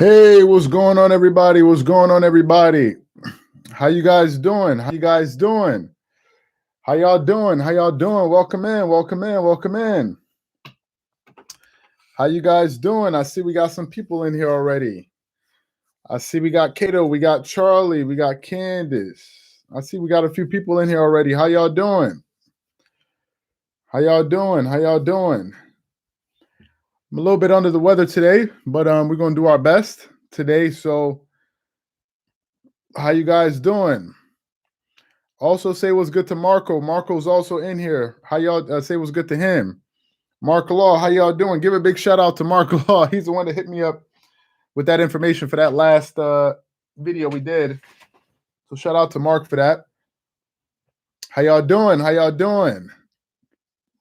Hey, what's going on, everybody? What's going on, everybody? How you guys doing? How you guys doing? How y'all doing? How y'all doing? Welcome in, welcome in, welcome in. How you guys doing? I see we got some people in here already. I see we got Kato, we got Charlie, we got Candace. I see we got a few people in here already. How y'all doing? How y'all doing? How y'all doing? I'm a little bit under the weather today, but we're gonna do our best today. So, how you guys doing? Also, say what's good to Marco. Marco's also in here. How y'all say what's good to him? Mark Law, how y'all doing? Give a big shout out to Mark Law. He's the one that hit me up with that information for that last video we did. So shout out to Mark for that. How y'all doing? How y'all doing?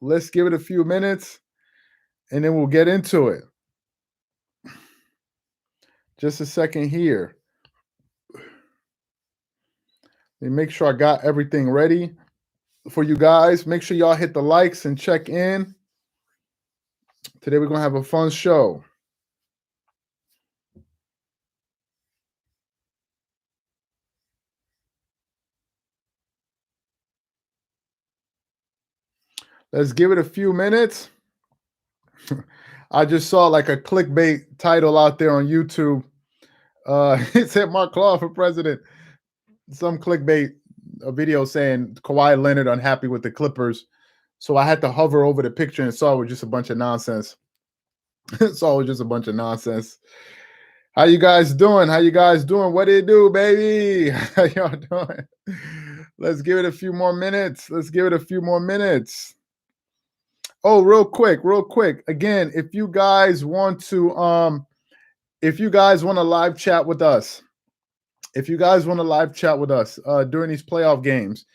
Let's give it a few minutes and then we'll get into it. Just a second here. Let me make sure I got everything ready for you guys. Make sure y'all hit the likes and check in. Today we're going to have a fun show. Let's give it a few minutes. I just saw like a clickbait title out there on YouTube. It said Mark Claw for president. Some clickbait video saying Kawhi Leonard unhappy with the Clippers. So I had to hover over the picture and saw it was just a bunch of nonsense. Saw it was just a bunch of nonsense. How you guys doing? How you guys doing? What do you do, baby? How y'all doing? Let's give it a few more minutes. Let's give it a few more minutes. Oh, real quick. Again, if you guys want to live chat with us, during these playoff games,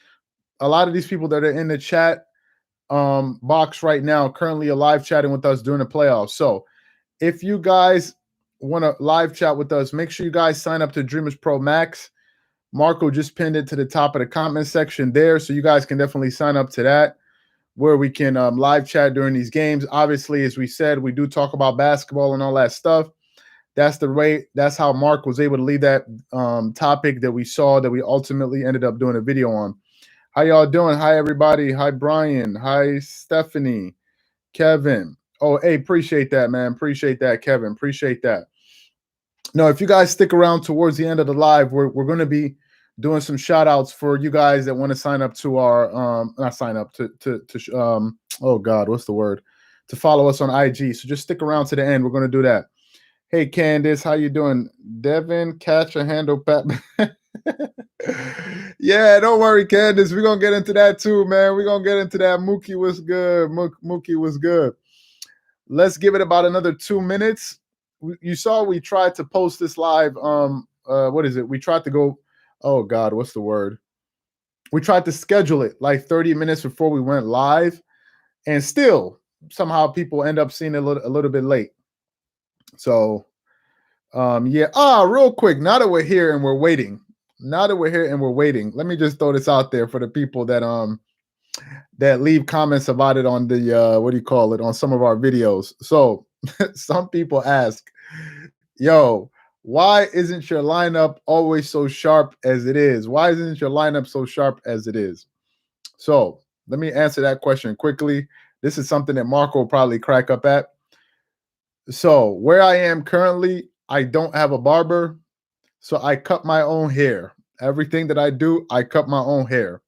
a lot of these people that are in the chat box right now currently are live chatting with us during the playoffs. So if you guys want to live chat with us, make sure you guys sign up to Dreamerspro Max. Marco just pinned it to the top of the comment section there, so you guys can definitely sign up to that, where we can live chat during these games. Obviously, as we said, we do talk about basketball and all that stuff. That's the way. That's how Mark was able to lead that topic that we saw that we ultimately ended up doing a video on. How y'all doing? Hi, everybody. Hi, Brian. Hi, Stephanie. Kevin. Oh, hey, appreciate that, man. Appreciate that, Kevin. Appreciate that. No, if you guys stick around towards the end of the live, we're going to be doing some shout outs for you guys that want to sign up to our not sign up to oh God, what's the word? To follow us on IG. So just stick around to the end. We're going to do that. Hey Candace, how you doing? Devin, catch a handle pat. Yeah, don't worry, Candace. We're gonna get into that too, man. We're gonna get into that. Mookie was good. Mookie was good. Let's give it about another 2 minutes. You saw we tried to post this live. What is it? We tried to go. Oh God, what's the word? We tried to schedule it like 30 minutes before we went live, and still somehow people end up seeing it a little bit late. So, yeah. Real quick, now that we're here and we're waiting, let me just throw this out there for the people that that leave comments about it on the on some of our videos. So, some people ask, "Yo, why isn't your lineup always so sharp as it is? Why isn't your lineup so sharp as it is?" So, let me answer that question quickly. This is something that Marco will probably crack up at. So where I am currently, I don't have a barber, so I cut my own hair. Everything that I do, I cut my own hair.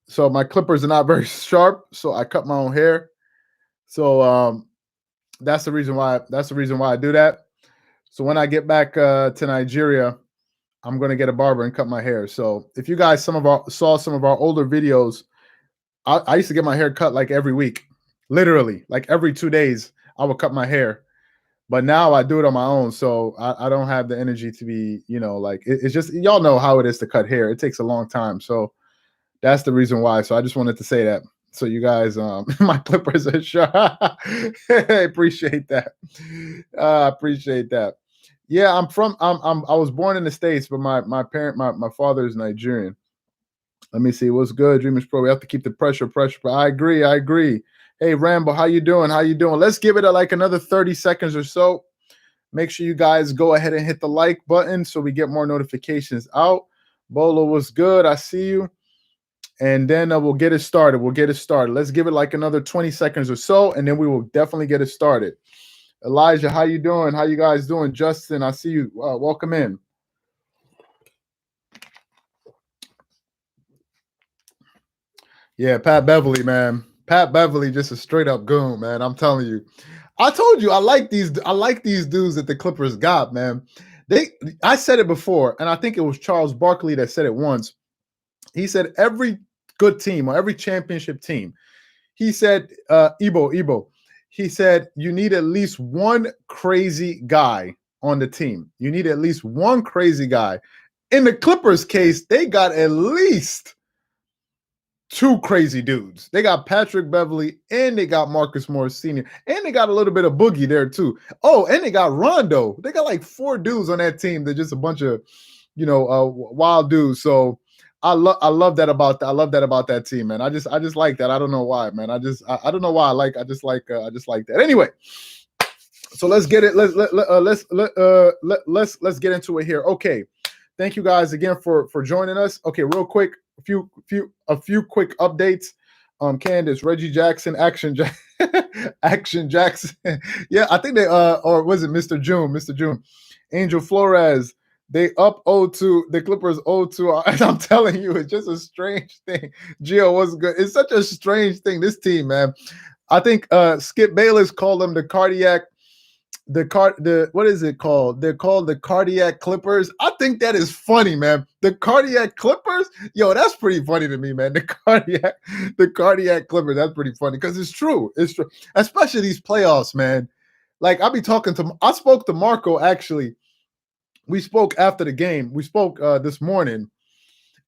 So my clippers are not very sharp, so I cut my own hair. So that's the reason why. That's the reason why I do that. So when I get back to Nigeria, I'm gonna get a barber and cut my hair. So if you guys saw some of our older videos, I used to get my hair cut like every week, literally like every 2 days. I would cut my hair. But now I do it on my own, so I don't have the energy to be, like it's just y'all know how it is to cut hair. It takes a long time, so that's the reason why. So I just wanted to say that, so you guys, my clippers are sharp. Appreciate that. Appreciate that. Yeah, I was born in the States, but my father is Nigerian. Let me see what's good. Dreamers Pro. We have to keep the pressure. I agree. Hey Rambo, how you doing? Let's give it like another 30 seconds or so. Make sure you guys go ahead and hit the like button so we get more notifications out. Bolo was good. I see you. And then we'll get it started. Let's give it like another 20 seconds or so, and then we will definitely get it started. Elijah, how you doing? How you guys doing? Justin, I see you. Welcome in. Yeah, Pat Beverly, man. Pat Beverly, just a straight up goon, man. I'm telling you. I told you I like these dudes that the Clippers got, man. I said it before, and I think it was Charles Barkley that said it once. He said every good team or every championship team, he said, Ebo, he said, you need at least one crazy guy on the team. You need at least one crazy guy. In the Clippers case, they got at least two crazy dudes. They got Patrick Beverly and they got Marcus Morris Sr. And they got a little bit of Boogie there too. Oh, and they got Rondo. They got like four dudes on that team. They're just a bunch of, wild dudes. So I love that about that. I love that about that team, man. I just like that. I don't know why, man. I don't know why. I just like that. Anyway, so let's get it. Let's get into it here. Okay. Thank you guys again for joining us. Okay, real quick, a few quick updates. Candace, Reggie Jackson, Action Jackson. Yeah, I think they or was it Mr. June, Angel Flores. They up 0-2. The Clippers 0-2. And I'm telling you, it's just a strange thing. Gio was good. It's such a strange thing. This team, man. I think Skip Bayless called them the cardiac. What is it called? They're called the cardiac Clippers. I think that is funny, man. The cardiac Clippers, yo, that's pretty funny to me, man. The cardiac Clippers, that's pretty funny because it's true. It's true, especially these playoffs, man. Like I spoke to Marco actually. We spoke after the game. We spoke this morning,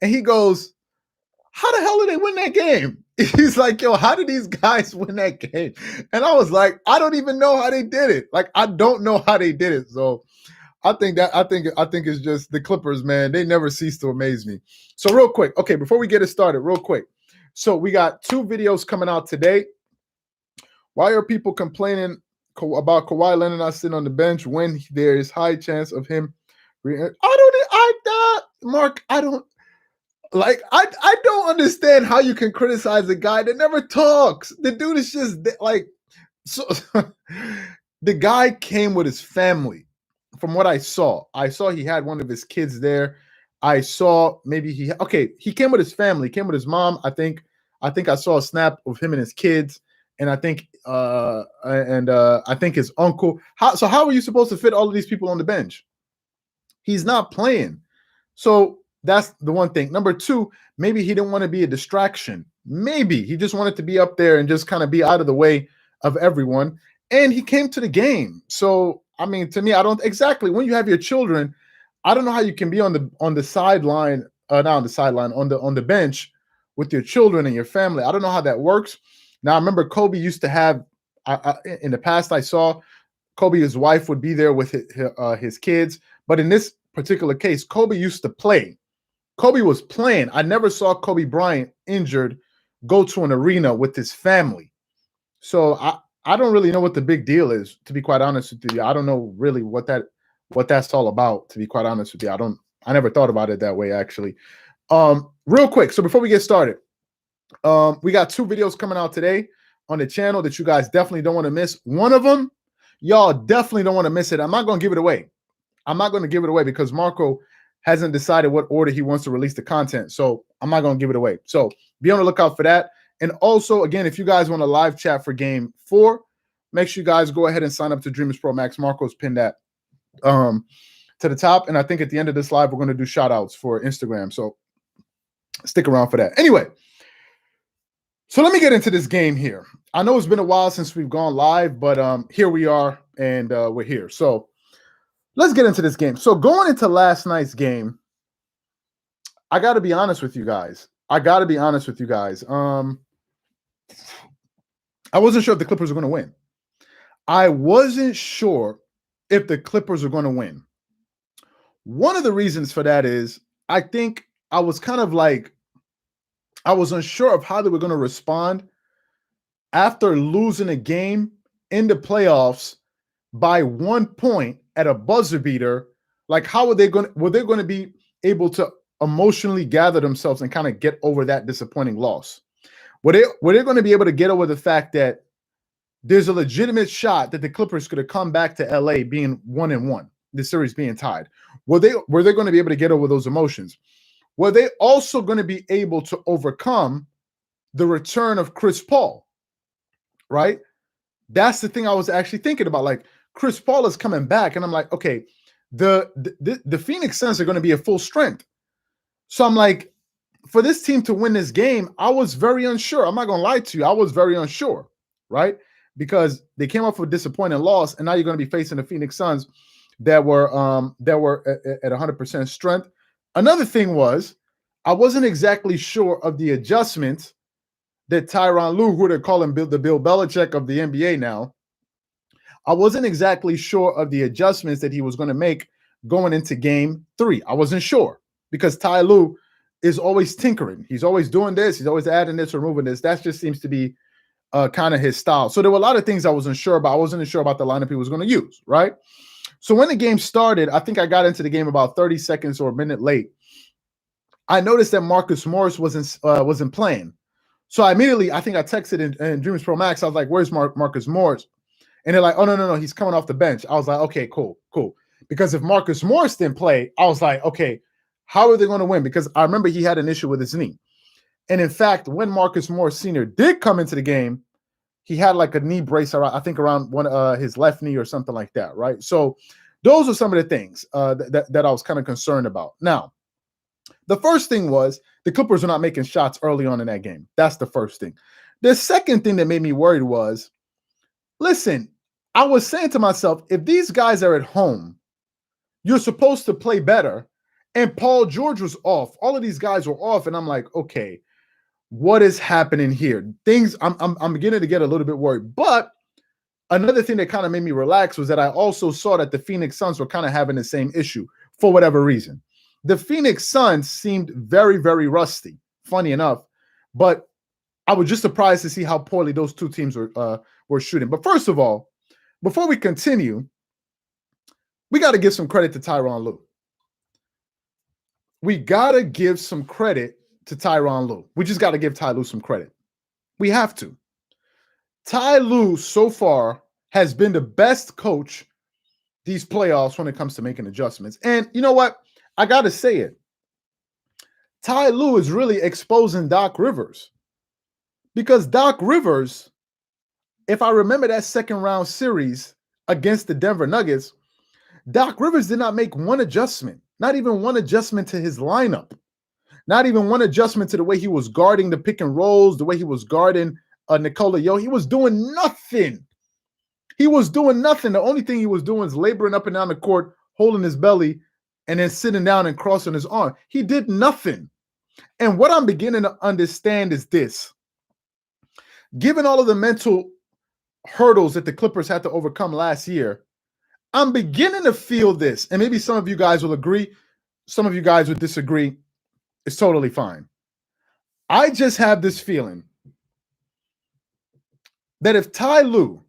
and he goes, how the hell did they win that game? He's like, yo, how did these guys win that game? And I was like, I don't even know how they did it. Like, I don't know how they did it. So I think it's just the Clippers, man. They never cease to amaze me. So real quick, okay, before we get it started, real quick. So we got two videos coming out today. Why are people complaining about Kawhi Leonard not sitting on the bench when there is high chance of him? Mark, I don't understand how you can criticize a guy that never talks. The dude is just like, so the guy came with his family. From what I saw he had one of his kids there. I saw he came with his family, came with his mom. I think I saw a snap of him and his kids, and I think I think his uncle. How are you supposed to fit all of these people on the bench? He's not playing. So that's the one thing. Number two, maybe he didn't want to be a distraction. Maybe he just wanted to be up there and just kind of be out of the way of everyone. And he came to the game. So, I mean, to me, I don't exactly when you have your children, I don't know how you can be on the sideline, not on the sideline, on the bench with your children and your family. I don't know how that works. Now, I remember Kobe used to have, in the past, I saw Kobe, his wife would be there with his kids. But in this particular case, Kobe used to play. Kobe was playing. I never saw Kobe Bryant injured go to an arena with his family. So I don't really know what the big deal is, to be quite honest with you. I don't know really what that's all about, to be quite honest with you. I never thought about it that way, actually. Real quick, so before we get started, we got two videos coming out today on the channel that you guys definitely don't want to miss. One of them, y'all definitely don't want to miss it. I'm not going to give it away. Because Marco hasn't decided what order he wants to release the content. So I'm not going to give it away. So be on the lookout for that. And also, again, if you guys want a live chat for game 4, make sure you guys go ahead and sign up to Dreamerspro Max. Marco's pinned that to the top. And I think at the end of this live, we're going to do shout outs for Instagram. So stick around for that. Anyway, so let me get into this game here. I know it's been a while since we've gone live, but here we are and we're here. So let's get into this game. So going into last night's game, I got to be honest with you guys. I wasn't sure if the Clippers were going to win. I wasn't sure if the Clippers were going to win. One of the reasons for that is I think I was kind of like, I was unsure of how they were going to respond after losing a game in the playoffs by 1 point at a buzzer beater, like how are they going? Were they going to be able to emotionally gather themselves and kind of get over that disappointing loss? Were they going to be able to get over the fact that there's a legitimate shot that the Clippers could have come back to LA being 1-1, the series being tied? Were they going to be able to get over those emotions? Were they also going to be able to overcome the return of Chris Paul? Right? That's the thing I was actually thinking about. Like, Chris Paul is coming back, and I'm like, okay, the Phoenix Suns are going to be at full strength. So I'm like, for this team to win this game, I was very unsure. I'm not going to lie to you. I was very unsure, right? Because they came off with a disappointing loss, and now you're going to be facing the Phoenix Suns that were at 100% strength. Another thing was, I wasn't exactly sure of the adjustments that Tyronn Lue, who they're calling the Bill Belichick of the NBA now, I wasn't exactly sure of the adjustments that he was going to make going into game 3. I wasn't sure because Ty Lue is always tinkering. He's always doing this. He's always adding this, removing this. That just seems to be kind of his style. So there were a lot of things I wasn't sure about. I wasn't sure about the lineup he was going to use, right? So when the game started, I think I got into the game about 30 seconds or a minute late. I noticed that Marcus Morris wasn't playing. So I think I texted in Dreamerspro Max. I was like, where's Marcus Morris? And they're like, oh, no, he's coming off the bench. I was like, okay, cool. Because if Marcus Morris didn't play, I was like, okay, how are they going to win? Because I remember he had an issue with his knee. And in fact, when Marcus Morris Sr. did come into the game, he had like a knee brace, I think around his left knee or something like that, right? So those are some of the things that I was kind of concerned about. Now, the first thing was the Clippers were not making shots early on in that game. That's the first thing. The second thing that made me worried was, listen, I was saying to myself, if these guys are at home, you're supposed to play better. And Paul George was off. All of these guys were off. And I'm like, okay, what is happening here? I'm beginning to get a little bit worried. But another thing that kind of made me relax was that I also saw that the Phoenix Suns were kind of having the same issue for whatever reason. The Phoenix Suns seemed very, very rusty, funny enough. But I was just surprised to see how poorly those two teams were shooting. But first of all, before we continue, we got to give some credit to Tyronn Lue. We got to give some credit to Tyronn Lue. We just got to give Ty Lue some credit. We have to. Ty Lue so far has been the best coach these playoffs when it comes to making adjustments. And you know what? I got to say it. Ty Lue is really exposing Doc Rivers. Because Doc Rivers, if I remember that second round series against the Denver Nuggets, Doc Rivers did not make one adjustment, not even one adjustment to his lineup, not even one adjustment to the way he was guarding the pick and rolls, the way he was guarding Nikola Jokic. He was doing nothing. The only thing he was doing is laboring up and down the court, holding his belly, and then sitting down and crossing his arm. He did nothing. And what I'm beginning to understand is this. Given all of the mental hurdles that the Clippers had to overcome last year, I'm beginning to feel this. And maybe some of you guys will agree. Some of you guys would disagree. It's totally fine. I just have this feeling that if Ty Lue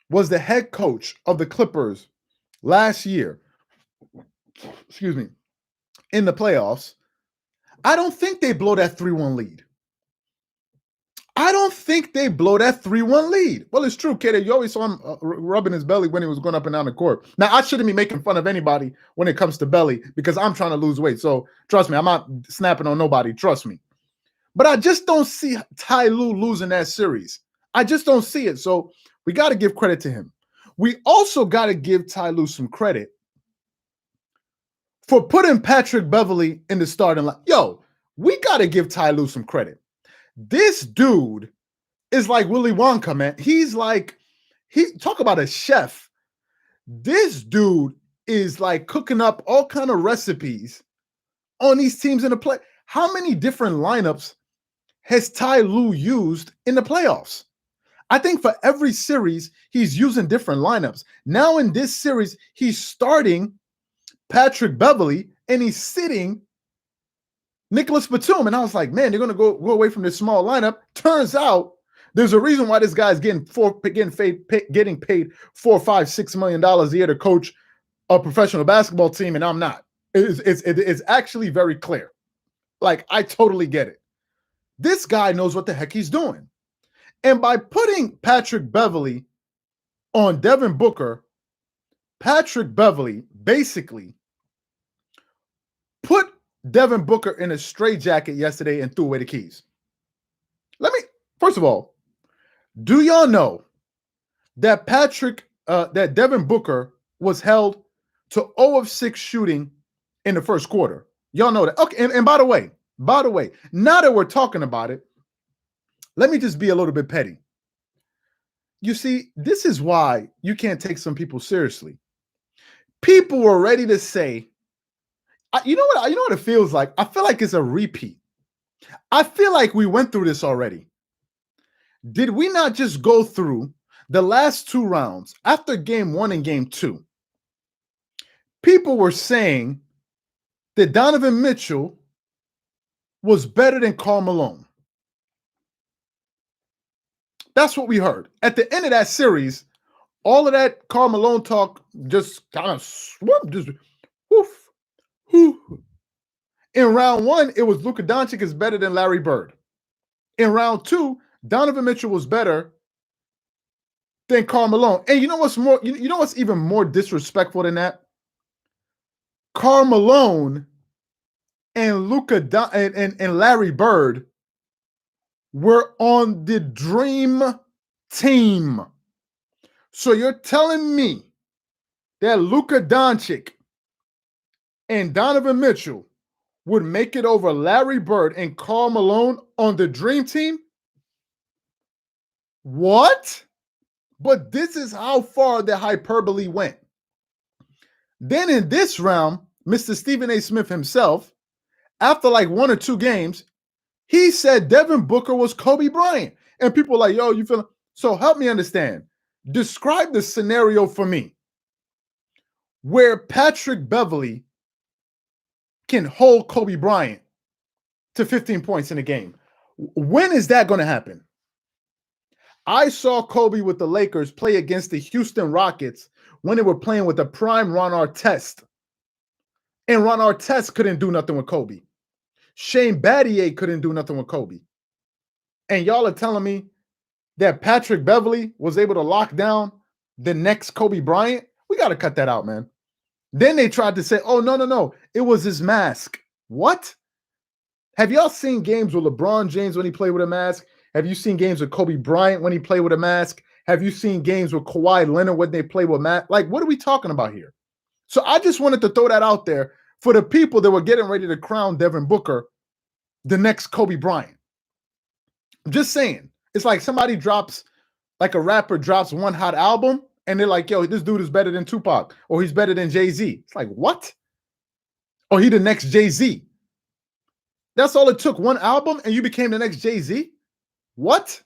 was the head coach of the Clippers last year, in the playoffs, I don't think they blow that 3-1 lead. Well, it's true, kid. You always saw him rubbing his belly when he was going up and down the court. Now, I shouldn't be making fun of anybody when it comes to belly because I'm trying to lose weight. So trust me, I'm not snapping on nobody. Trust me. But I just don't see Ty Lue losing that series. I just don't see it. So we got to give credit to him. We also got to give Ty Lue some credit for putting Patrick Beverley in the starting line. Yo, we got to give Ty Lue some credit. This dude is like Willy Wonka, man. Talk about a chef. This dude is like cooking up all kind of recipes on these teams in the play. How many different lineups has Ty Lue used in the playoffs? I think for every series, he's using different lineups. Now in this series, he's starting Patrick Beverley and he's sitting Nicholas Batum. And I was like, man, they're going to go away from this small lineup. Turns out There's a reason why this guy's getting paid $4, $5, $6 million a year to coach a professional basketball team, and I'm not. It's actually very clear. Like, I totally get it. This guy knows what the heck he's doing. And by putting Patrick Beverley on Devin Booker, Patrick Beverley basically put Devin Booker in a straitjacket yesterday and threw away the keys. First of all, do y'all know that that Devin Booker was held to 0 of 6 shooting in the first quarter? Y'all know that. Okay, and by the way, now that we're talking about it, let me just be a little bit petty. You see, this is why you can't take some people seriously. People were ready to say, you know what it feels like? I feel like it's a repeat. I feel like we went through this already. Did we not just go through the last 2 rounds after game 1 and game 2? People were saying that Donovan Mitchell was better than Karl Malone. That's what we heard. At the end of that series, all of that Karl Malone talk just kind of swooped, just woof, woof. In round 1, it was Luka Doncic is better than Larry Bird. In round 2, Donovan Mitchell was better than Karl Malone. And you know what's more? You know what's even more disrespectful than that? Karl Malone and and Larry Bird were on the Dream Team. So you're telling me that Luka Doncic and Donovan Mitchell would make it over Larry Bird and Karl Malone on the Dream Team? What? But this is how far the hyperbole went. Then in this round, Mr. Stephen A. Smith himself, after like 1 or 2 games, he said Devin Booker was Kobe Bryant. And people were like, yo, you feel? So help me understand. Describe the scenario for me where Patrick Beverley can hold Kobe Bryant to 15 points in a game. When is that going to happen? I saw Kobe with the Lakers play against the Houston Rockets when they were playing with the prime Ron Artest. And Ron Artest couldn't do nothing with Kobe. Shane Battier couldn't do nothing with Kobe. And y'all are telling me that Patrick Beverley was able to lock down the next Kobe Bryant? We got to cut that out, man. Then they tried to say, oh, no. It was his mask. What? Have y'all seen games with LeBron James when he played with a mask? Have you seen games with Kobe Bryant when he played with a mask? Have you seen games with Kawhi Leonard when they play with mask? Like, what are we talking about here? So I just wanted to throw that out there for the people that were getting ready to crown Devin Booker the next Kobe Bryant. I'm just saying. It's like somebody drops, like a rapper drops one hot album, and they're like, yo, this dude is better than Tupac, or he's better than Jay-Z. It's like, what? Or he the next Jay-Z. That's all it took, one album, and you became the next Jay-Z? What?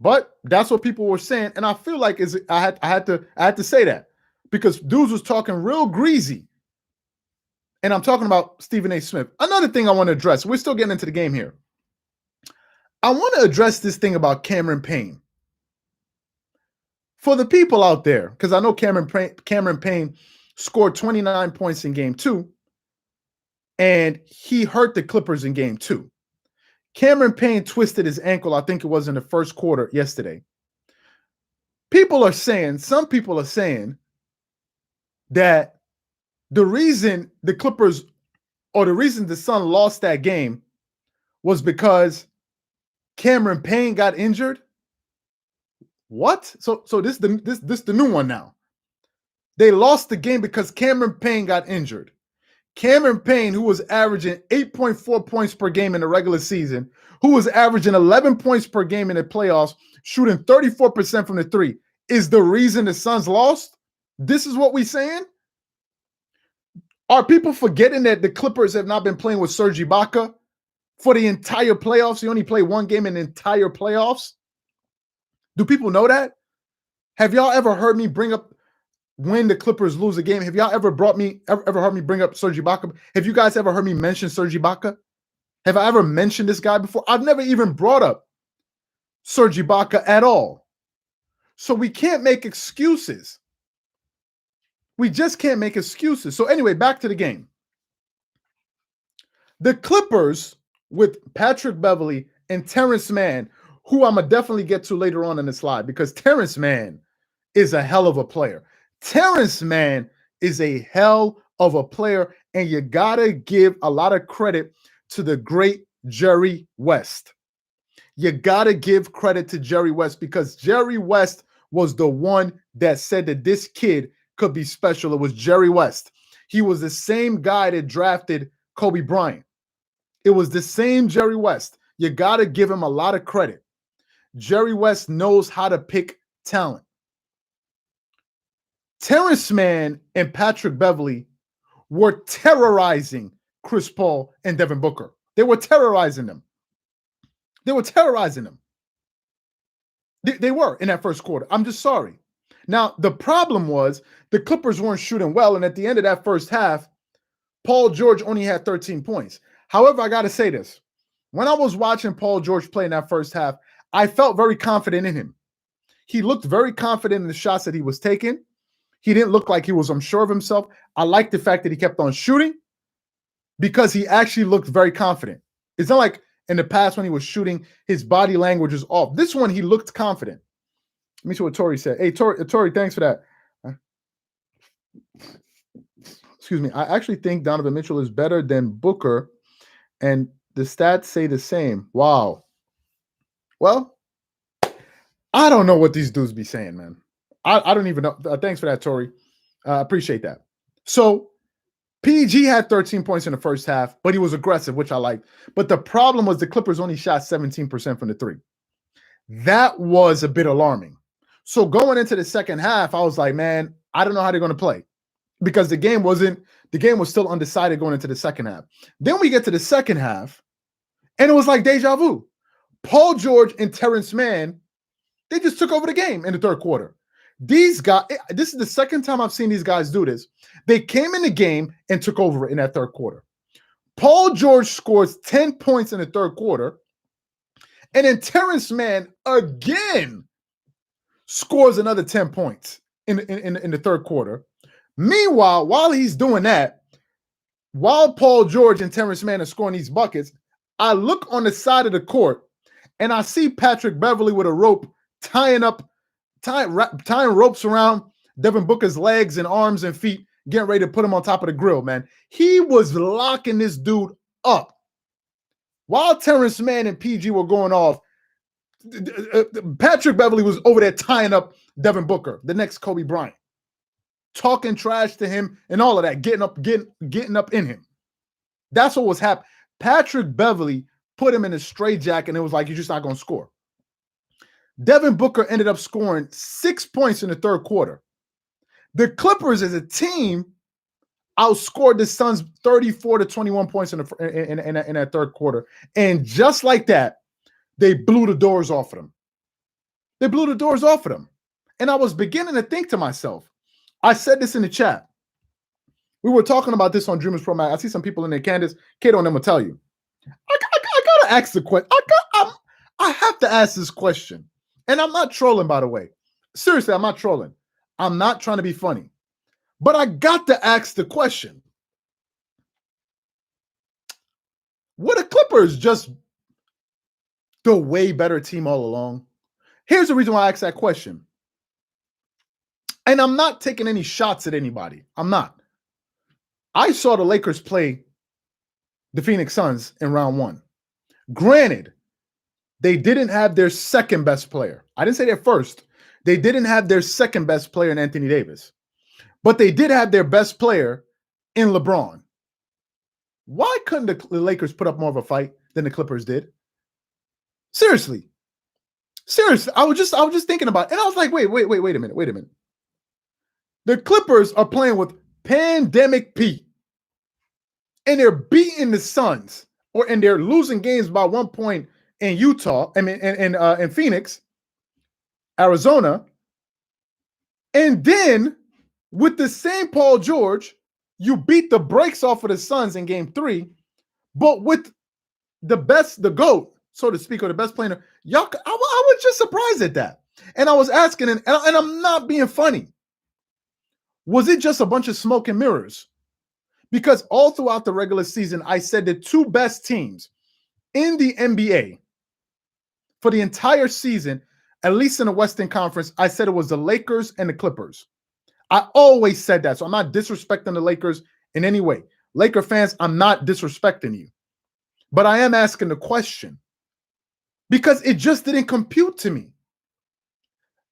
But that's what people were saying, and I feel like I had to say that because dudes was talking real greasy. And I'm talking about Stephen A. Smith. Another thing I want to address, we're still getting into the game here. I want to address this thing about Cameron Payne. For the people out there, because I know Cameron Payne scored 29 points in game 2, and he hurt the Clippers in game 2. Cameron Payne twisted his ankle, I think it was in the first quarter yesterday. Some people are saying that the reason the Clippers or the reason the Sun lost that game was because Cameron Payne got injured. What? So this the new one now. They lost the game because Cameron Payne got injured. Cameron Payne, who was averaging 8.4 points per game in the regular season, who was averaging 11 points per game in the playoffs, shooting 34% from the 3, is the reason the Suns lost? This is what we're saying? Are people forgetting that the Clippers have not been playing with Serge Ibaka for the entire playoffs? He only played 1 game in the entire playoffs. Do people know that? Have y'all ever heard me bring up when the Clippers lose a game? Have y'all ever heard me bring up Serge Ibaka? Have you guys ever heard me mention Serge Ibaka? Have I ever mentioned this guy before? I've never even brought up Serge Ibaka at all. So we can't make excuses. We just can't make excuses. So anyway, back to the game. The Clippers with Patrick Beverley and Terrence Mann, who I'm going to definitely get to later on in the slide, because Terrence Mann is a hell of a player. Terrence Mann is a hell of a player, and you got to give a lot of credit to the great Jerry West. You got to give credit to Jerry West, because Jerry West was the one that said that this kid could be special. It was Jerry West. He was the same guy that drafted Kobe Bryant. It was the same Jerry West. You got to give him a lot of credit. Jerry West knows how to pick talent. Terrence Mann and Patrick Beverley were terrorizing Chris Paul and Devin Booker. They were terrorizing them. They were terrorizing them. They were in that first quarter. I'm just sorry. Now, the problem was the Clippers weren't shooting well, and at the end of that first half, Paul George only had 13 points. However, I got to say this. When I was watching Paul George play in that first half, I felt very confident in him. He looked very confident in the shots that he was taking. He didn't look like he was unsure of himself. I liked the fact that he kept on shooting because he actually looked very confident. It's not like in the past when he was shooting, his body language was off. This one, he looked confident. Let me see what Tori said. Hey, Tori, thanks for that. Excuse me. I actually think Donovan Mitchell is better than Booker, and the stats say the same. Wow. Well, I don't know what these dudes be saying, man. I don't even know. Thanks for that, Tori. Appreciate that. So PG had 13 points in the first half, but he was aggressive, which I liked. But the problem was the Clippers only shot 17% from the three. That was a bit alarming. So going into the second half, I was like, man, I don't know how they're going to play, because the game was still undecided going into the second half. Then we get to the second half, and it was like deja vu. Paul George and Terrence Mann, they just took over the game in the third quarter. These guys, this is the second time I've seen these guys do this. They came in the game and took over it in that third quarter. Paul George scores 10 points in the third quarter, and then Terrence Mann again scores another 10 points in the third quarter. Meanwhile, while he's doing that, while Paul George and Terrence Mann are scoring these buckets, I look on the side of the court and I see Patrick Beverley with a rope tying ropes around Devin Booker's legs and arms and feet, getting ready to put him on top of the grill, man. He was locking this dude up. While Terrence Mann and PG were going off, Patrick Beverley was over there tying up Devin Booker, the next Kobe Bryant, talking trash to him and all of that, getting up in him. That's what was happening. Patrick Beverley put him in a straitjacket, and it was like, you're just not going to score. Devin Booker ended up scoring 6 points in the third quarter. The Clippers as a team outscored the Suns 34-21 points in that third quarter. And just like that, they blew the doors off of them. They blew the doors off of them. And I was beginning to think to myself, I said this in the chat. We were talking about this on Dreamerspro Max. I see some people in there. Candace, Kato, and them will tell you. I got to ask the question. I have to ask this question. And I'm not trolling, by the way. Seriously, I'm not trolling. I'm not trying to be funny. But I got to ask the question. Were the Clippers just the way better team all along? Here's the reason why I asked that question. And I'm not taking any shots at anybody. I'm not. I saw the Lakers play the Phoenix Suns in round one. Granted, they didn't have their second best player. I didn't say their first. They didn't have their second best player in Anthony Davis. But they did have their best player in LeBron. Why couldn't the Lakers put up more of a fight than the Clippers did? Seriously. I was just thinking about it. And I was like, wait a minute. The Clippers are playing with Pandemic Pete. And they're beating the Suns. And they're losing games by 1 point in Utah, in Phoenix, Arizona. And then with the same Paul George, you beat the brakes off of the Suns in game 3, but with the GOAT, so to speak, or the best player. Y'all, I was just surprised at that. And I was asking, and I'm not being funny. Was it just a bunch of smoke and mirrors? Because all throughout the regular season, I said the two best teams in the NBA for the entire season, at least in the Western Conference, I said it was the Lakers and the Clippers. I always said that. So I'm not disrespecting the Lakers in any way. Laker fans, I'm not disrespecting you. But I am asking the question because it just didn't compute to me.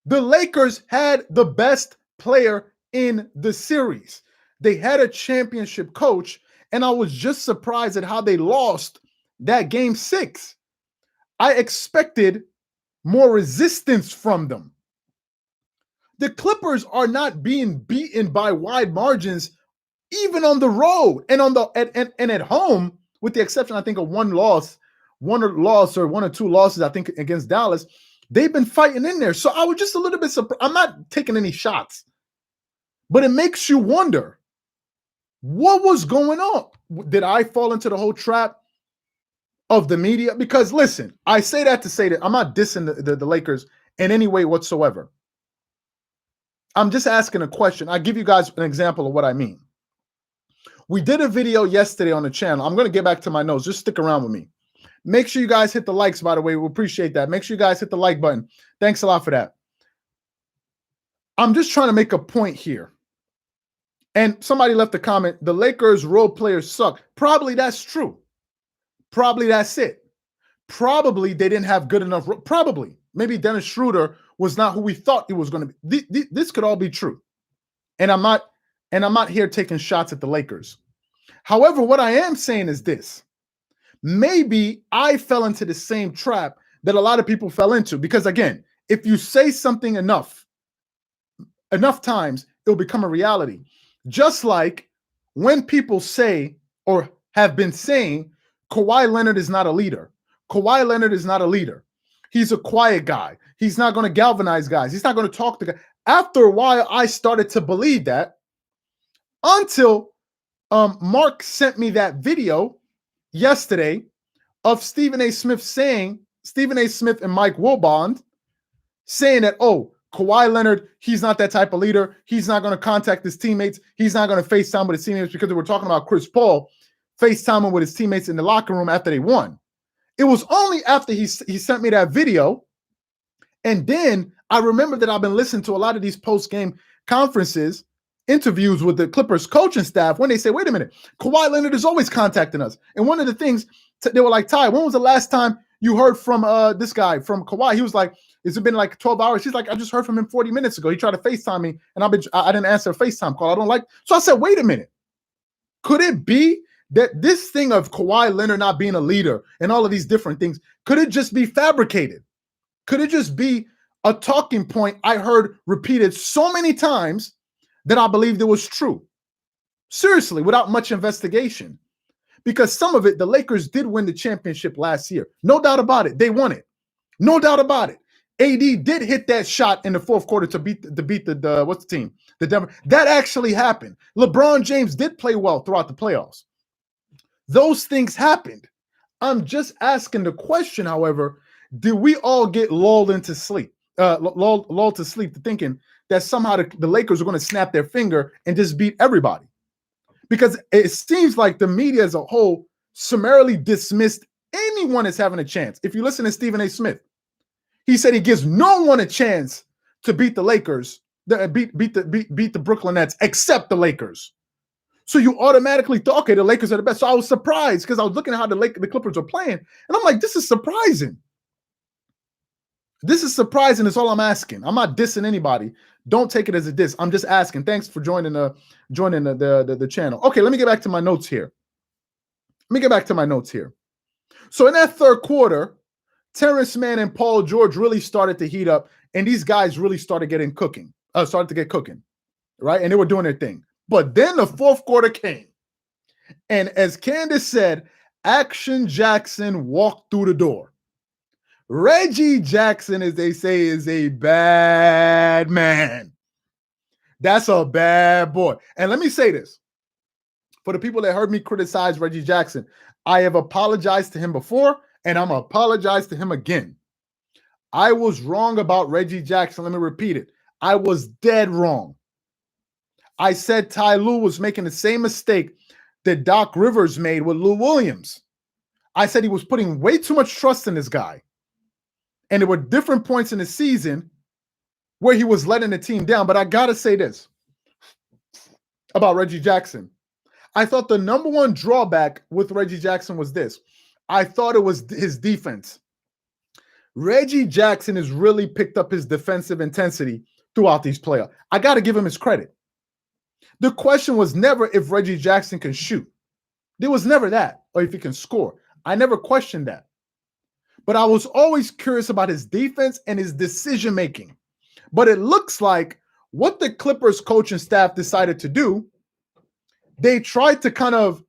The Lakers had the best player in the series. They had a championship coach, and I was just surprised at how they lost that game 6. I expected more resistance from them. The Clippers are not being beaten by wide margins, even on the road and on the and at home, with the exception, I think, of one or two losses, I think, against Dallas. They've been fighting in there. So I was just a little bit surprised. I'm not taking any shots, but it makes you wonder, what was going on? Did I fall into the whole trap of the media? Because listen, I say that to say that I'm not dissing the Lakers in any way whatsoever. I'm just asking a question. I give you guys an example of what I mean. We did a video yesterday on the channel. I'm going to get back to my notes. Just stick around with me. Make sure you guys hit the likes, by the way. We appreciate that. Make sure you guys hit the like button. Thanks a lot for that. I'm just trying to make a point here. And somebody left a comment, the Lakers role players suck. Probably that's true. Probably that's it. Probably they didn't have good enough. Probably. Maybe Dennis Schroeder was not who we thought he was going to be. This could all be true. And I'm not here taking shots at the Lakers. However, what I am saying is this. Maybe I fell into the same trap that a lot of people fell into. Because again, if you say something enough times, it'll become a reality. Just like when people say or have been saying Kawhi Leonard is not a leader. Kawhi Leonard is not a leader. He's a quiet guy. He's not going to galvanize guys. He's not going to talk to guys. After a while, I started to believe that until Mark sent me that video yesterday of Stephen A. Smith and Mike Wilbon saying that, oh, Kawhi Leonard, he's not that type of leader. He's not going to contact his teammates. He's not going to FaceTime with his teammates, because they were talking about Chris Paul FaceTiming with his teammates in the locker room after they won. It was only after he sent me that video, and then I remember that I've been listening to a lot of these post-game conferences, interviews with the Clippers coaching staff, when they say, wait a minute, Kawhi Leonard is always contacting us. And one of the things, they were like, Ty, when was the last time you heard from this guy, from Kawhi? He was like, it's been like 12 hours. He's like, I just heard from him 40 minutes ago. He tried to FaceTime me, and I didn't answer a FaceTime call. I don't like. So I said, wait a minute. Could it be that this thing of Kawhi Leonard not being a leader and all of these different things, could it just be fabricated? Could it just be a talking point I heard repeated so many times that I believed it was true? Seriously, without much investigation. Because some of it, the Lakers did win the championship last year. No doubt about it. They won it. No doubt about it. AD did hit that shot in the fourth quarter to beat the what's the team? The Denver. That actually happened. LeBron James did play well throughout the playoffs. Those things happened. I'm just asking the question, however, did we all get lulled to sleep to thinking that somehow the Lakers are going to snap their finger and just beat everybody? Because it seems like the media as a whole summarily dismissed anyone as having a chance. If you listen to Stephen A. Smith, he said he gives no one a chance to beat the Lakers, beat the Brooklyn Nets, except the Lakers. So you automatically thought, okay, the Lakers are the best. So I was surprised because I was looking at how the Clippers were playing, and I'm like, this is surprising. This is surprising. Is all I'm asking. I'm not dissing anybody. Don't take it as a diss. I'm just asking. Thanks for joining the channel. Okay, let me get back to my notes here. So in that third quarter, Terrence Mann and Paul George really started to heat up, and these guys really started to get cooking, right? And they were doing their thing. But then the fourth quarter came, and as Candace said, Action Jackson walked through the door. Reggie Jackson, as they say, is a bad man. That's a bad boy. And let me say this. For the people that heard me criticize Reggie Jackson, I have apologized to him before, And I'm going to apologize to him again. I was wrong about Reggie Jackson. Let me repeat it. I was dead wrong. I said Ty Lue was making the same mistake that Doc Rivers made with Lou Williams. I said he was putting way too much trust in this guy. And there were different points in the season where he was letting the team down. But I got to say this about Reggie Jackson. I thought the number one drawback with Reggie Jackson was this. I thought it was his defense. Reggie Jackson has really picked up his defensive intensity throughout these playoffs. I got to give him his credit. The question was never if Reggie Jackson can shoot. There was never that, or if he can score. I never questioned that. But I was always curious about his defense and his decision-making. But it looks like what the Clippers coaching staff decided to do, they tried to kind of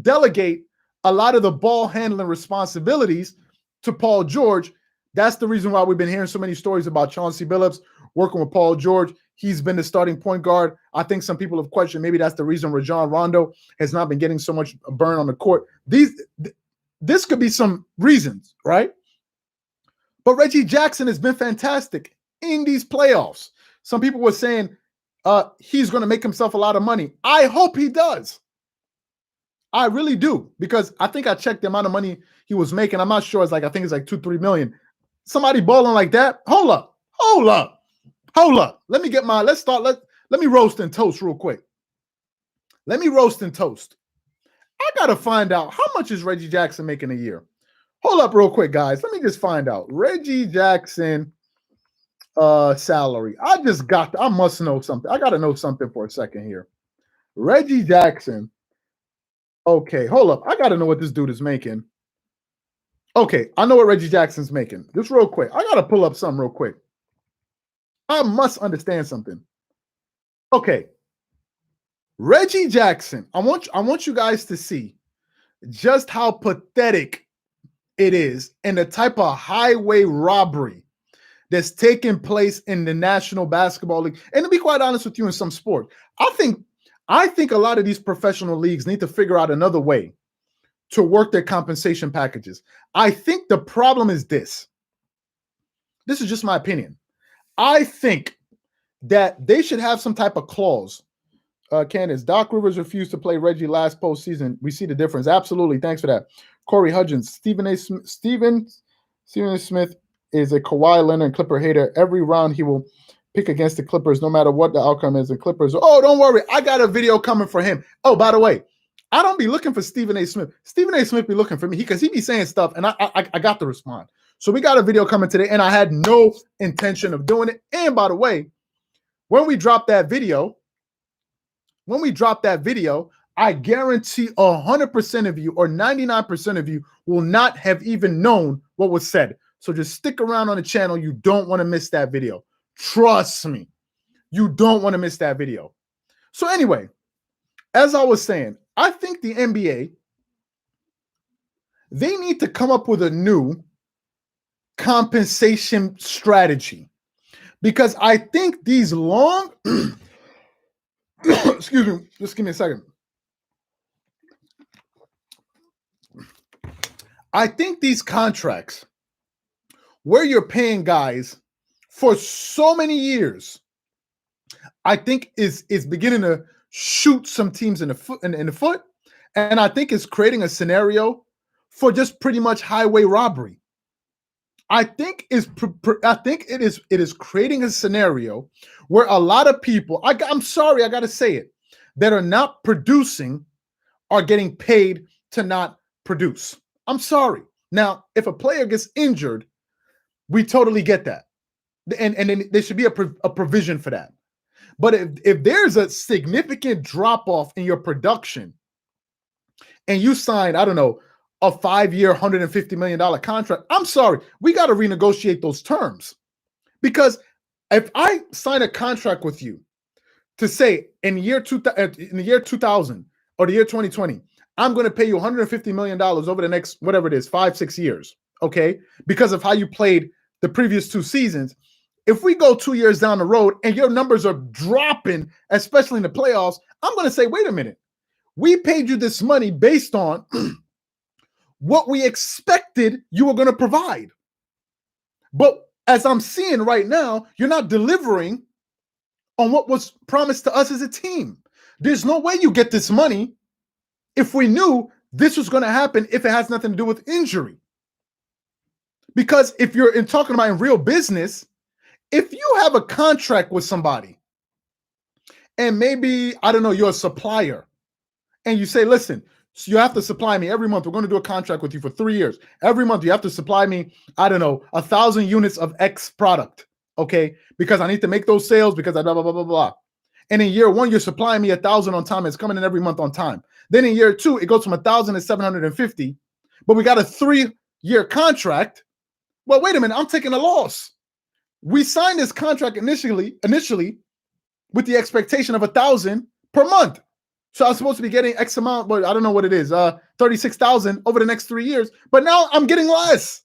delegate a lot of the ball handling responsibilities to Paul George. That's the reason why we've been hearing so many stories about Chauncey Billups working with Paul George. He's been the starting point guard. I think some people have questioned maybe that's the reason Rajon Rondo has not been getting so much burn on the court. This could be some reasons, right? But Reggie Jackson has been fantastic in these playoffs. Some people were saying he's going to make himself a lot of money. I hope he does. I really do, because I think I checked the amount of money he was making. I'm not sure. I think it's like $2-3 million. Somebody balling like that. Hold up. Let me roast and toast real quick. I got to find out how much is Reggie Jackson making a year. Hold up real quick, guys. Let me just find out. Reggie Jackson salary. I must know something. I got to know something for a second here. Reggie Jackson. Okay, hold up. I got to know what this dude is making. Okay, I know what Reggie Jackson's making. Just real quick. I got to pull up something real quick. I must understand something. Okay. Reggie Jackson. I want you guys to see just how pathetic it is and the type of highway robbery that's taking place in the National Basketball League. And to be quite honest with you, in some sports, I think a lot of these professional leagues need to figure out another way to work their compensation packages. I think the problem is this. This is just my opinion. I think that they should have some type of clause. Candace, Doc Rivers refused to play Reggie last postseason. We see the difference. Absolutely. Thanks for that. Corey Hudgens. Stephen A. Smith is a Kawhi Leonard and Clipper hater. Every round he will pick against the Clippers, no matter what the outcome is. The Clippers. Oh, don't worry. I got a video coming for him. Oh, by the way, I don't be looking for Stephen A. Smith. Stephen A. Smith be looking for me because he be saying stuff, and I got to respond. So we got a video coming today, and I had no intention of doing it. And by the way, when we drop that video, I guarantee 100% of you or 99% of you will not have even known what was said. So just stick around on the channel. You don't want to miss that video. Trust me. You don't want to miss that video. So anyway, as I was saying, I think the NBA, they need to come up with a new compensation strategy, because I think these long excuse me, just give me a second. I think these contracts where you're paying guys for so many years, I think is beginning to shoot some teams in the foot, and I think it's creating a scenario for just pretty much highway robbery. I think it is creating a scenario where a lot of people, I'm sorry, I got to say it, that are not producing are getting paid to not produce. I'm sorry. Now, if a player gets injured, we totally get that. And then there should be a provision for that. But if there's a significant drop-off in your production and you sign, I don't know, a 5-year, $150 million contract, I'm sorry, we got to renegotiate those terms. Because if I sign a contract with you to say in the year 2000 or the year 2020, I'm going to pay you $150 million over the next, whatever it is, 5-6 years, okay? Because of how you played the previous 2 seasons. If we go 2 years down the road and your numbers are dropping, especially in the playoffs, I'm going to say, wait a minute. We paid you this money based on what we expected expected you were going to provide. But as I'm seeing right now, you're not delivering on what was promised to us as a team. There's no way you get this money if we knew this was going to happen if it has nothing to do with injury. Because if you're talking about in real business, if you have a contract with somebody and maybe, I don't know, you're a supplier and you say, listen, so you have to supply me every month. We're going to do a contract with you for 3 years. Every month you have to supply me, I don't know, 1,000 units of X product. Okay. Because I need to make those sales because I blah, blah, blah, blah, blah. And in year one, you're supplying me 1,000 on time. It's coming in every month on time. Then in year two, it goes from 1,000 to 750, but we got a 3-year contract. Well, wait a minute. I'm taking a loss. We signed this contract initially with the expectation of 1,000 per month. So I was supposed to be getting X amount, but I don't know what it is, 36,000 over the next 3 years. But now I'm getting less.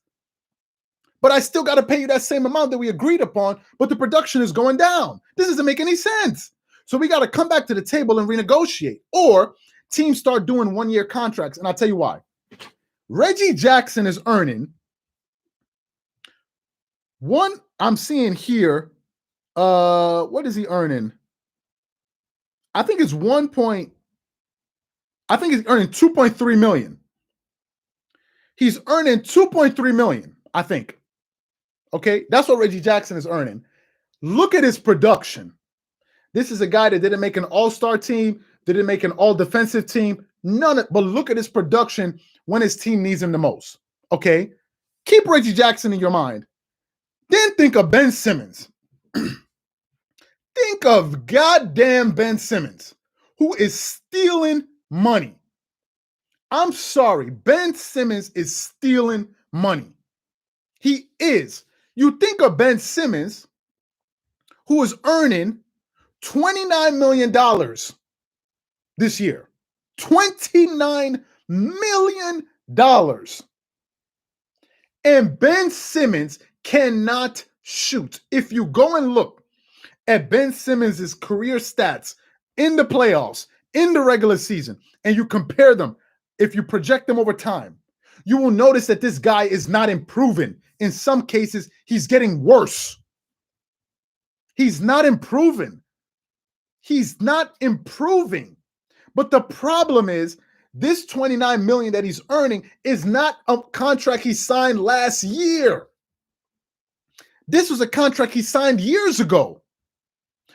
But I still got to pay you that same amount that we agreed upon, but the production is going down. This doesn't make any sense. So we got to come back to the table and renegotiate. Or teams start doing 1-year contracts. And I'll tell you why. Reggie Jackson is earning I'm seeing here, what is he earning? I think he's earning 2.3 million. He's earning 2.3 million, I think. Okay, that's what Reggie Jackson is earning. Look at his production. This is a guy that didn't make an all-star team, didn't make an all-defensive team, but look at his production when his team needs him the most. Okay, keep Reggie Jackson in your mind. Then think of Ben Simmons. Think of goddamn Ben Simmons, who is stealing money. I'm sorry, Ben Simmons is stealing money. He is. You think of Ben Simmons, who is earning $29 million this year. $29 million. And Ben Simmons cannot shoot. If you go and look at Ben Simmons' career stats in the playoffs, in the regular season, and you compare them, if you project them over time, you will notice that this guy is not improving. In some cases, he's getting worse. He's not improving. He's not improving. But the problem is, this $29 million that he's earning is not a contract he signed last year. This was a contract he signed years ago.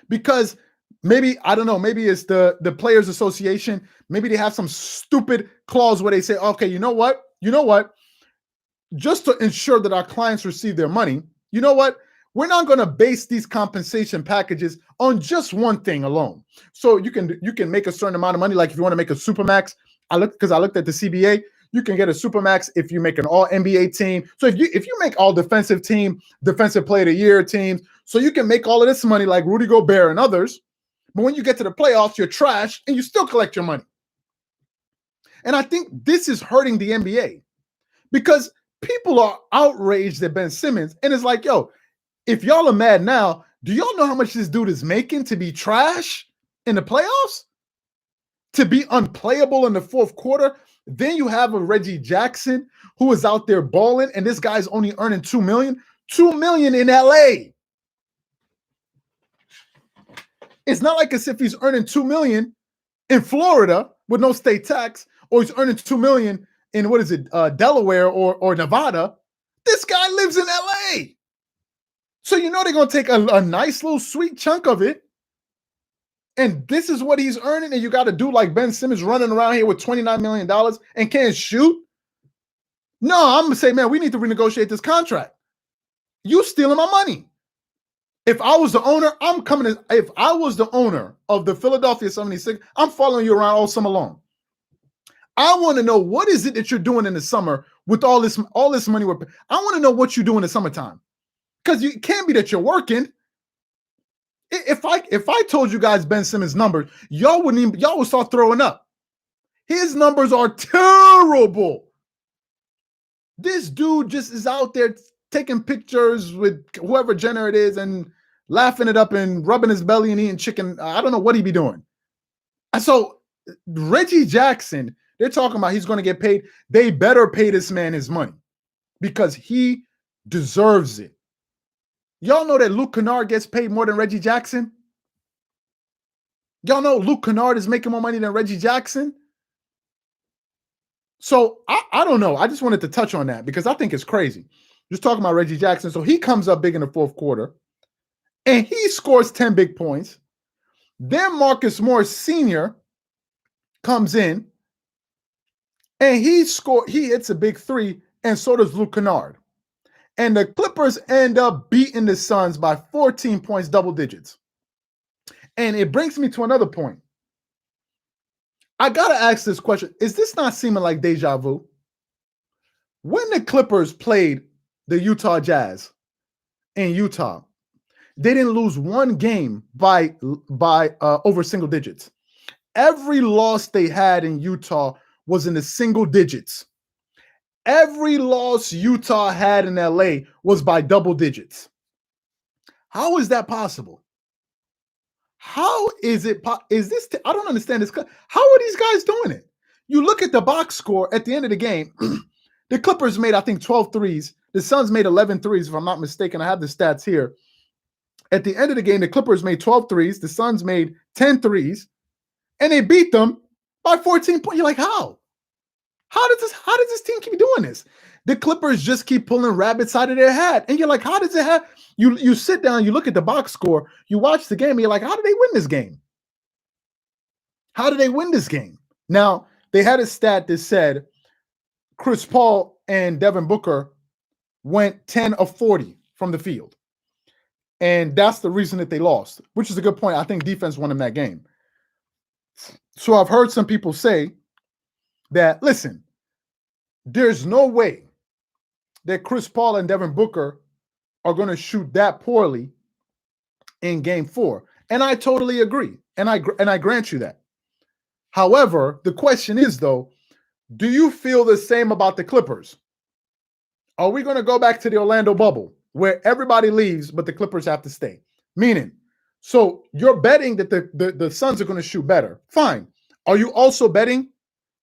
Because maybe, I don't know, maybe it's the Players Association. Maybe they have some stupid clause where they say, okay, you know what? Just to ensure that our clients receive their money, you know what? We're not going to base these compensation packages on just one thing alone. So you can make a certain amount of money. Like if you want to make a Supermax, I looked at the CBA. You can get a Supermax if you make an all NBA team. So if you make all defensive team, defensive player of the year teams, so you can make all of this money like Rudy Gobert and others. But when you get to the playoffs, you're trash and you still collect your money. And I think this is hurting the NBA because people are outraged at Ben Simmons. And it's like, yo, if y'all are mad now, do y'all know how much this dude is making to be trash in the playoffs? To be unplayable in the fourth quarter? Then you have a Reggie Jackson who is out there balling, and this guy's only earning $2 million. $2 million in LA. It's not like as if he's earning $2 million in Florida with no state tax, or he's earning $2 million in Delaware or Nevada. This guy lives in LA. So you know they're gonna take a nice little sweet chunk of it. And this is what he's earning, and you got to do like Ben Simmons running around here with $29 million and can't shoot? No, I'm going to say, man, we need to renegotiate this contract. You stealing my money. If I was the owner, if I was the owner of the Philadelphia 76, I'm following you around all summer long. I want to know, what is it that you're doing in the summer with all this money? I want to know what you do in the summertime. Because it can't be that you're working. If I told you guys Ben Simmons' numbers, y'all would start throwing up. His numbers are terrible. This dude just is out there taking pictures with whoever Jenner it is and laughing it up and rubbing his belly and eating chicken. I don't know what he be doing. And so Reggie Jackson, they're talking about he's going to get paid. They better pay this man his money. because he deserves it. Y'all know that Luke Kennard gets paid more than Reggie Jackson? Y'all know Luke Kennard is making more money than Reggie Jackson? So I don't know. I just wanted to touch on that because I think it's crazy. Just talking about Reggie Jackson. So he comes up big in the fourth quarter and he scores 10 big points. Then Marcus Morris Sr. comes in and he hits a big three, and so does Luke Kennard. And the Clippers end up beating the Suns by 14 points, double digits. And it brings me to another point. I got to ask this question. Is this not seeming like deja vu? When the Clippers played the Utah Jazz in Utah, they didn't lose one game by over single digits. Every loss they had in Utah was in the single digits. Every loss Utah had in LA was by double digits. How is that possible? How is it? I don't understand this. How are these guys doing it? You look at the box score at the end of the game. The Clippers made, I think, 12 threes. The Suns made 11 threes, if I'm not mistaken. I have the stats here. At the end of the game, the Clippers made 12 threes. The Suns made 10 threes. And they beat them by 14 points. You're like, how? How does this team keep doing this? The Clippers just keep pulling rabbits out of their hat. And you're like, how does it have? You sit down, you look at the box score, you watch the game, and you're like, how did they win this game? How did they win this game? Now, they had a stat that said Chris Paul and Devin Booker went 10 of 40 from the field. And that's the reason that they lost, which is a good point. I think defense won them that game. So I've heard some people say that, listen, there's no way that Chris Paul and Devin Booker are going to shoot that poorly in game 4. And I totally agree. And I grant you that. However, the question is, though, do you feel the same about the Clippers? Are we going to go back to the Orlando bubble where everybody leaves, but the Clippers have to stay? Meaning, so you're betting that the Suns are going to shoot better. Fine. Are you also betting?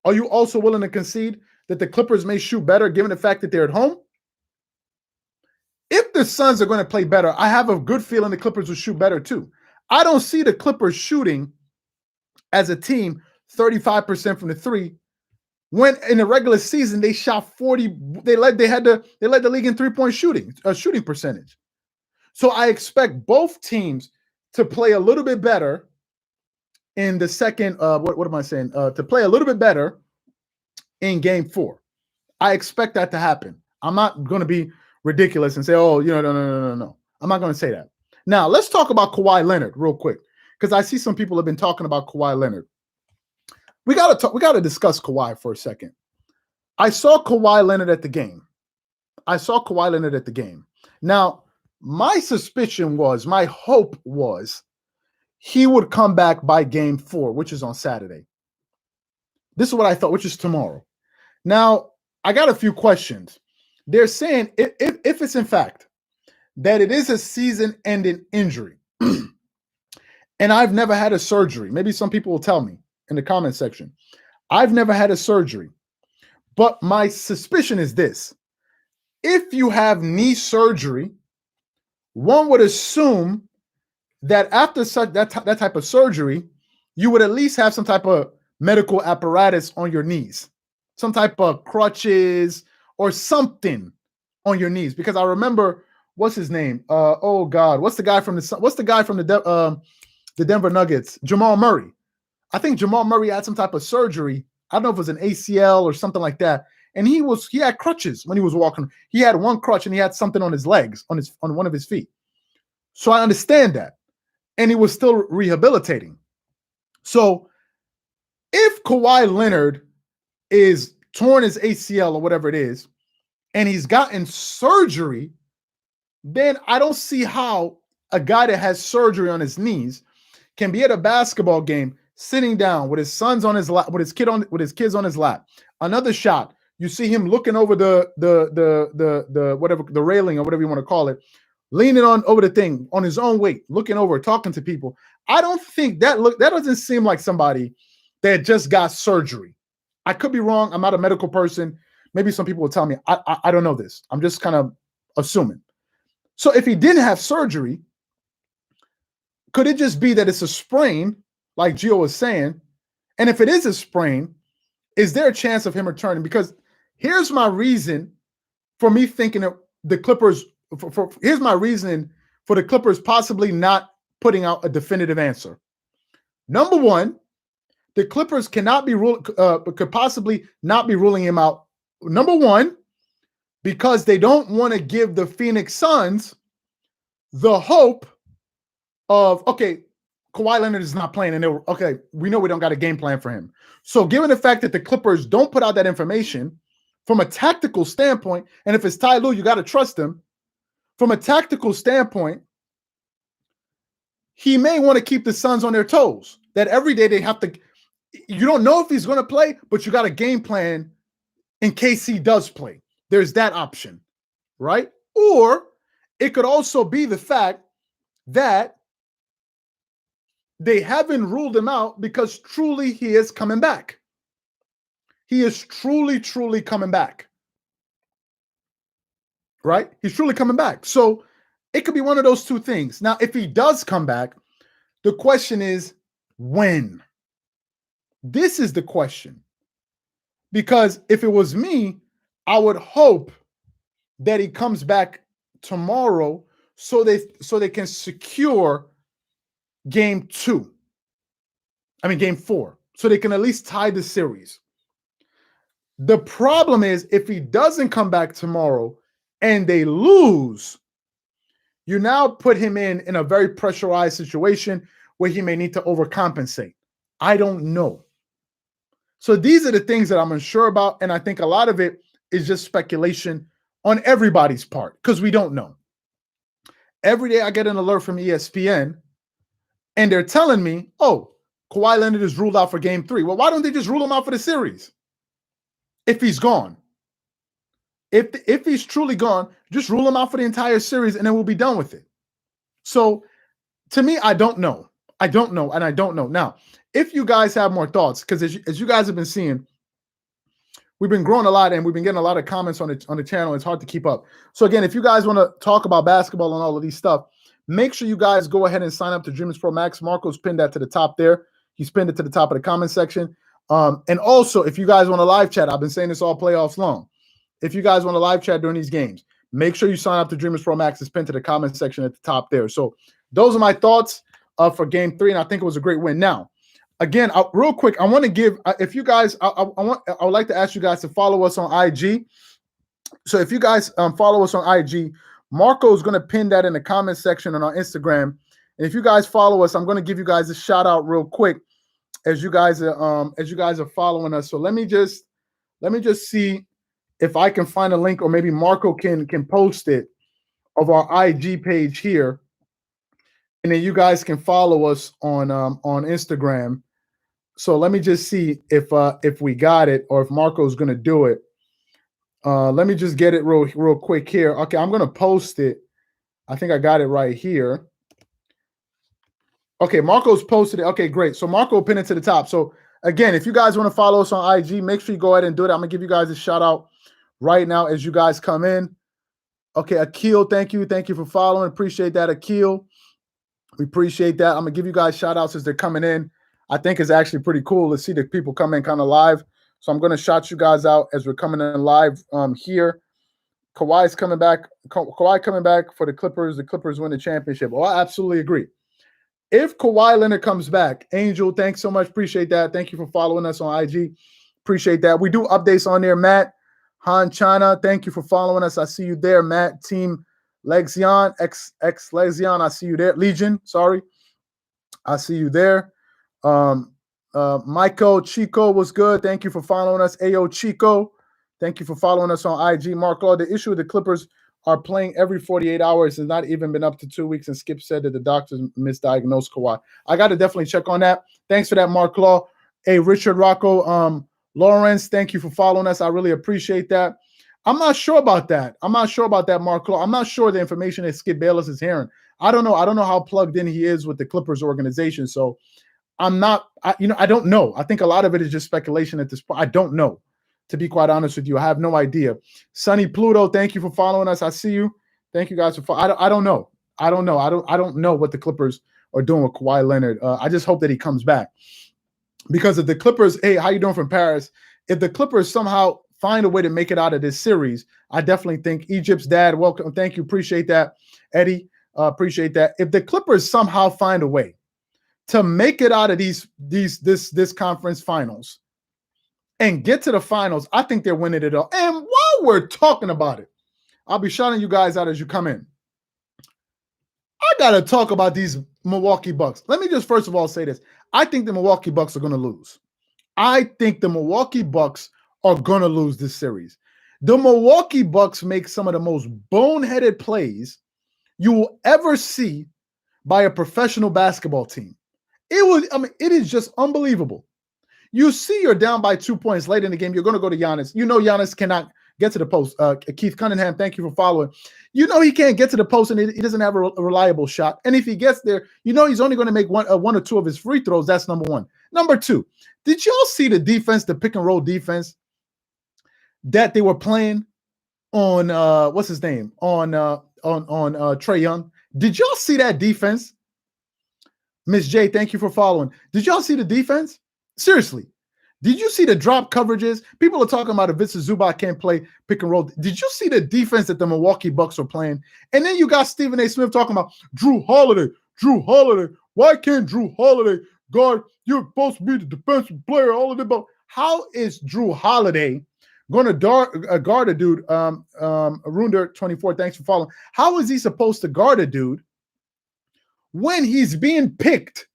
Are you also willing to concede that the Clippers may shoot better given the fact that they're at home? If the Suns are going to play better, I have a good feeling the Clippers will shoot better too. I don't see the Clippers shooting as a team 35% from the three when in the regular season they shot 40. They led the league in 3-point shooting percentage. So I expect both teams to play a little bit better in the second. What am I saying? To play a little bit better in game 4. I expect that to happen. I'm not going to be ridiculous and say, oh, no. I'm not going to say that. Now, let's talk about Kawhi Leonard real quick, because I see some people have been talking about Kawhi Leonard. We got to discuss Kawhi for a second. I saw Kawhi Leonard at the game. Now, my hope was he would come back by game 4, which is on Saturday. This is what I thought, which is tomorrow. Now, I got a few questions. They're saying if it's in fact that it is a season-ending injury, and I've never had a surgery. Maybe some people will tell me in the comment section. I've never had a surgery, but my suspicion is this. If you have knee surgery, one would assume that after that type of surgery, you would at least have some type of medical apparatus on your knees, some type of crutches or something on your knees. Because I remember, what's his name? Oh God, what's the guy from the Denver Nuggets? Jamal Murray. I think Jamal Murray had some type of surgery. I don't know if it was an ACL or something like that. And he had crutches when he was walking. He had one crutch and he had something on his legs, on one of his feet. So I understand that. And he was still rehabilitating. So if Kawhi Leonard is torn his ACL or whatever it is, and he's gotten surgery, then I don't see how a guy that has surgery on his knees can be at a basketball game sitting down with his sons on his lap, with his kids on his lap. Another shot, you see him looking over the whatever, the railing or whatever you want to call it, leaning on over the thing on his own weight, looking over, talking to people. I don't think that doesn't seem like somebody that just got surgery. I could be wrong. I'm not a medical person. maybe some people will tell me, I don't know this. I'm just kind of assuming. So if he didn't have surgery, could it just be that it's a sprain, like Gio was saying? And if it is a sprain, is there a chance of him returning? Because here's my reason for me thinking that the Clippers, here's my reasoning for the Clippers possibly not putting out a definitive answer. Number one, the Clippers cannot be could possibly not be ruling him out. Number one, because they don't want to give the Phoenix Suns the hope of, okay, Kawhi Leonard is not playing, and okay, we know we don't got a game plan for him. So given the fact that the Clippers don't put out that information from a tactical standpoint, and if it's Ty Lue, you got to trust him. From a tactical standpoint, he may want to keep the Suns on their toes. That every day they have to, you don't know if he's going to play, but you got a game plan in case he does play. There's that option, right? Or it could also be the fact that they haven't ruled him out because truly he is coming back. He is truly, truly coming back. Right? He's truly coming back. So it could be one of those two things. Now, if he does come back, the question is when? This is the question. Because if it was me, I would hope that he comes back tomorrow so they can secure game 4. So they can at least tie the series. The problem is if he doesn't come back tomorrow and they lose, you now put him in a very pressurized situation where he may need to overcompensate. I don't know. So these are the things that I'm unsure about, and I think a lot of it is just speculation on everybody's part because we don't know. Every day I get an alert from ESPN, and they're telling me, oh, Kawhi Leonard is ruled out for game 3. Well, why don't they just rule him out for the series? If he's gone. If he's truly gone, just rule him out for the entire series, and then we'll be done with it. So, to me, I don't know. I don't know, and I don't know. Now, if you guys have more thoughts, because as you guys have been seeing, we've been growing a lot, and we've been getting a lot of comments on the channel. It's hard to keep up. So, again, if you guys want to talk about basketball and all of these stuff, make sure you guys go ahead and sign up to Dreamerspro Max. Marco's pinned that to the top there. He's pinned it to the top of the comment section. And also, if you guys want to live chat, I've been saying this all playoffs long. If you guys want to live chat during these games, make sure you sign up to Dreamerspro Max. It's pinned to the comment section at the top there. So those are my thoughts for game 3, and I think it was a great win. Now, again, real quick, I want to give, if you guys, I would like to ask you guys to follow us on IG. So if you guys follow us on IG, Marco is going to pin that in the comment section on our Instagram. And if you guys follow us, I'm going to give you guys a shout out real quick as you guys are following us. So let me just see if I can find a link, or maybe Marco can post it, of our IG page here, and then you guys can follow us on Instagram. So let me just see if we got it, or if Marco's going to do it. Let me just get it real quick here. Okay, I'm going to post it. I think I got it right here. Okay, Marco's posted it. Okay, great. So Marco pinned it to the top. So again, if you guys want to follow us on IG, make sure you go ahead and do it. I'm going to give you guys a shout out right now as you guys come in. Okay, Akil, thank you. Thank you for following. Appreciate that, Akil. We appreciate that. I'm going to give you guys shout outs as they're coming in. I think it's actually pretty cool to see the people come in kind of live. So I'm going to shout you guys out as we're coming in live here. Kawhi's coming back. Kawhi coming back for the Clippers. The Clippers win the championship. Oh, I absolutely agree. If Kawhi Leonard comes back, Angel, thanks so much. Appreciate that. Thank you for following us on IG. Appreciate that. We do updates on there. Matt, Han China, thank you for following us. I see you there, Matt. Team Lexion, X Lexion, I see you there. Legion, sorry. I see you there. Michael Chico was good. Thank you for following us. Ayo Chico, thank you for following us on IG. Marco, the issue with the Clippers are playing every 48 hours. Has not even been up to 2 weeks, and Skip said that the doctors misdiagnosed Kawhi. I got to definitely check on that. Thanks for that, Mark Law. Hey, Richard Rocco, Lawrence, thank you for following us. I really appreciate that. I'm not sure about that. Mark Law. I'm not sure the information that Skip Bayless is hearing. I don't know. I don't know how plugged in he is with the Clippers organization. So I'm not, I don't know. I think a lot of it is just speculation at this point. I don't know. To be quite honest with you, I have no idea. Sunny Pluto, thank you for following us. I see you. Thank you guys for following. I don't know. I don't know. I don't know what the Clippers are doing with Kawhi Leonard. I just hope that he comes back. Because if the Clippers, hey, how you doing from Paris? If the Clippers somehow find a way to make it out of this series, I definitely think Egypt's dad, welcome. Thank you. Appreciate that. Eddie, appreciate that. If the Clippers somehow find a way to make it out of this conference finals and get to the finals, I think they're winning it all. And while we're talking about it, I'll be shouting you guys out as you come in. I got to talk about these Milwaukee Bucks. Let me just first of all say this. I think the Milwaukee Bucks are going to lose. I think the Milwaukee Bucks are going to lose this series. The Milwaukee Bucks make some of the most boneheaded plays you will ever see by a professional basketball team. It is just unbelievable. You see you're down by 2 points late in the game. You're going to go to Giannis. You know Giannis cannot get to the post. Keith Cunningham, thank you for following. You know he can't get to the post, and he doesn't have a reliable shot. And if he gets there, you know he's only going to make one or two of his free throws. That's number one. Number two, did y'all see the defense, the pick and roll defense that they were playing on what's his name? On Trae Young? Did y'all see that defense? Miss J, thank you for following. Did y'all see the defense? Seriously. Did you see the drop coverages? People are talking about if Victor Zubac can't play pick and roll. Did you see the defense that the Milwaukee Bucks are playing? And then you got Stephen A. Smith talking about Drew Holiday. Why can't Drew Holiday guard? You're supposed to be the defensive player. All of that. How is Drew Holiday going to guard a dude? Arunder24, thanks for following. How is he supposed to guard a dude when he's being picked?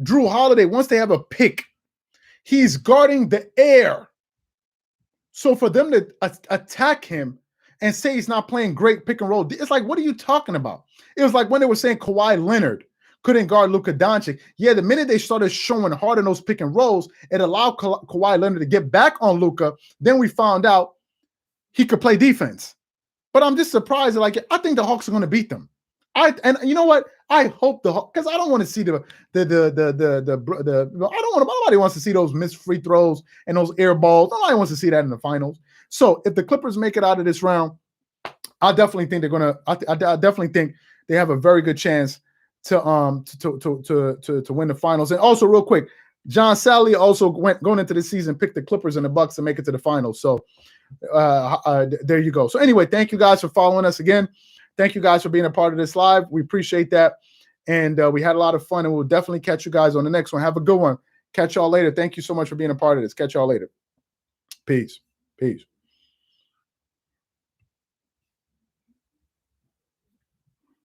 Drew Holiday, once they have a pick, he's guarding the air. So for them to attack him and say he's not playing great pick and roll, it's like, what are you talking about? It was like when they were saying Kawhi Leonard couldn't guard Luka Doncic. Yeah, the minute they started showing hard in those pick and rolls, it allowed Kawhi Leonard to get back on Luka. Then we found out he could play defense. But I'm just surprised. Like, I think the Hawks are going to beat them. And you know what? I hope because I don't want to see I don't want nobody wants to see those missed free throws and those air balls. Nobody wants to see that in the finals. So if the Clippers make it out of this round, I definitely think they're gonna. I definitely think they have a very good chance to win the finals. And also, real quick, John Sally also going into the season picked the Clippers and the Bucks to make it to the finals. So there you go. So anyway, thank you guys for following us again. Thank you guys for being a part of this live. We appreciate that. And we had a lot of fun, and we'll definitely catch you guys on the next one. Have a good one. Catch y'all later. Thank you so much for being a part of this. Catch y'all later. Peace. Peace.